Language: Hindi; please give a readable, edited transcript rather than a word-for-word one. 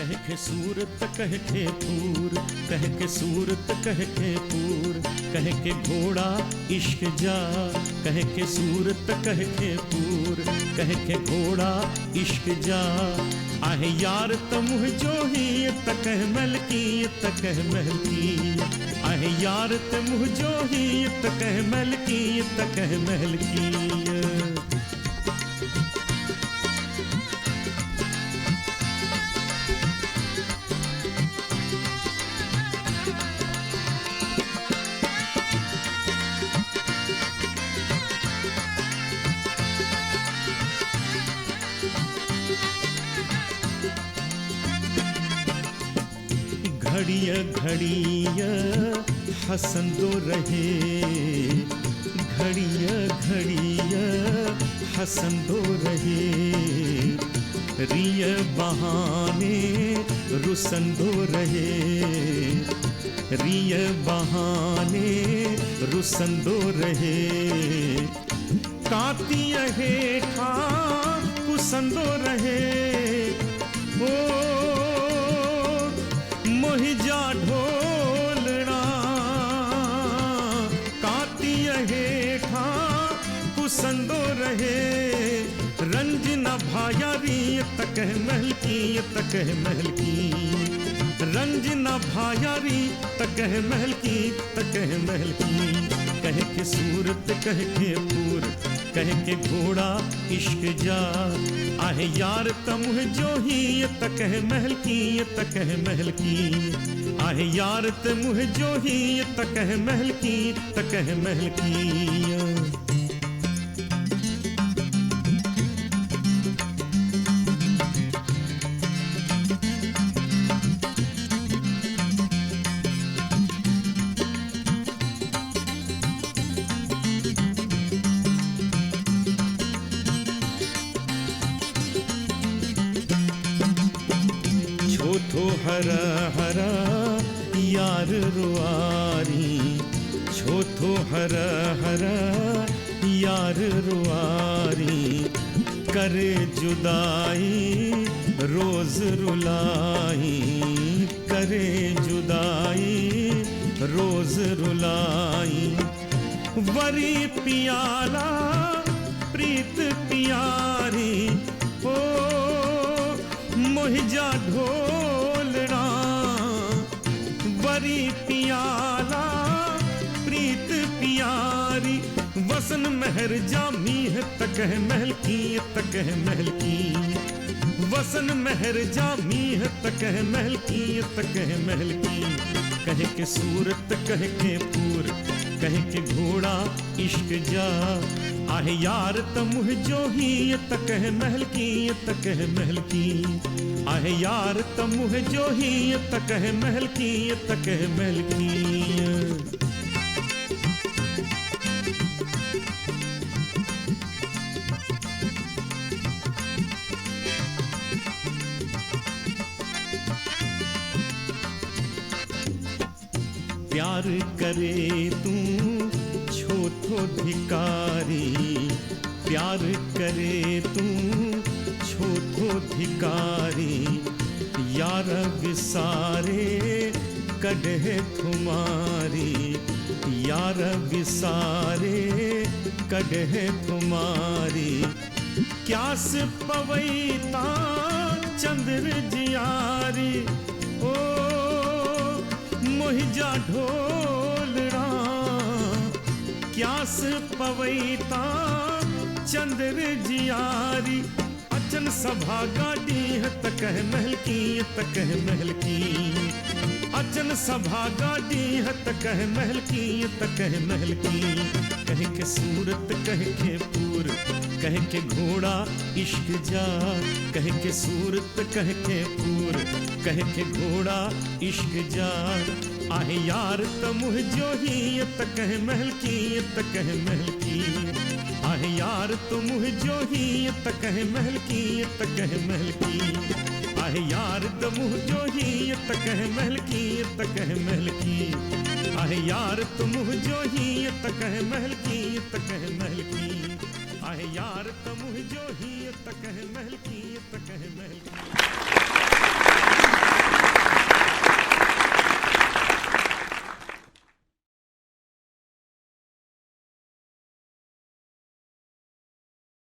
कह के सूरत कह के पूर, कह के सूरत कह के पूर, कह के घोड़ा इश्क जा, कह के सूरत कह के पूर, कह के घोड़ा इश्क जा। आहे यार तमुह जो ही तकह मलकी तकह महलकी, आहे यार तमुह जो ही तकह मलकी तकह महलकी। घड़िया घड़िया हंसंदो रहे, घड़िया घड़िया हंसंदो रहे, रिय बहाने रुसंदो रहे, रिय बहाने रुसंदो रहे, काती हेठा कुसंदो रहे। ओ मोहिजा ढोलना काती हेठा कुसंदो रहे, रंज न भायारी तकह महलकी तकह महलकी, रंज न भायारी तकह महलकी तकह महलकी। कह के सूरत कह के पूर, कह के घोड़ा इश्क जा, आहे यार तमुह जो ही तकह महलकी तकह महलकी, आहे यार तमुह जो ही तकह महलकी तकह महलकी। छोथो हरा हरा यार रुआरी, छोथो हरा हरा यार रुआरी, करे जुदाई रोज रुलाई, करे जुदाई रोज रुलाई। वरी पियाला प्रीत पियारी, ओ मोहिजा ढोलना वरी पियाला प्रीत पियारी, वसन महर जामी है तकह महलकी तकह महलकी, वसन महर जामी है तकह महलकी तकह महलकी। कह के सूरत कह के पूर, कह के घोड़ा इश्क जा, आहे यार तमुह जो ही तकह महलकी तकह महलकी, आहे यार तमुह जो ही तकह महलकी तकह महलकी। प्यार करे तू छोथो धिकारी, प्यार करे तू छोथो धिकारी, यार विसारे कढह तुम्हारी, यार विसारे कढह तुम्हारी। क्यास पवैता चंद्र जियारी, ओ मोहिजा ढोलना क्यास पवैता चंद्र जियारी, अचन सभा गाड़ी है तकह महलकी तकह महलकी, अचन सभा गाड़ी है तकह महलकी तकह महलकी। कह के सूरत कह के पूर, कह के घोड़ा इश्क जा, कह के सूरत कह के पूर, कह के घोड़ा इश्क जा, आहे यार तमुह जो ही तकह महलकी तकह महलकी, आहे यार तमुह जो ही तकह महलकी तकह महलकी, आहे यार तमुह जो ही तकह महलकी तकह महलकी, आहे यार तमुह जो ही तकह महलकी